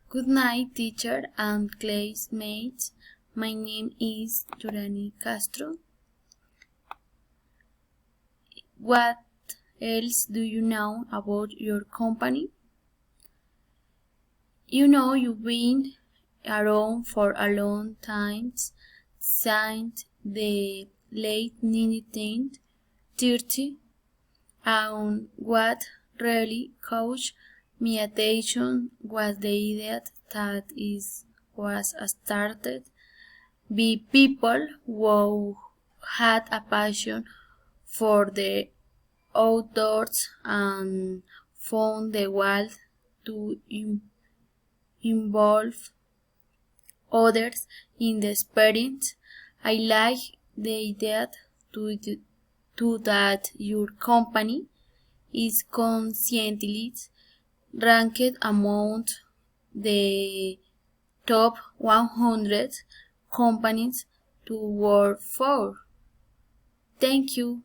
Good night, teacher and classmates. My name is Yurani Castro. What else do you know about your company? You've been around for a long time, since the late 1930s, and what really caught my attention was the idea that it was started by people who had a passion for the outdoors and found the world to involve others in the experience. I like the idea that your company is consistently ranked among the top 100 companies to work for. Thank you.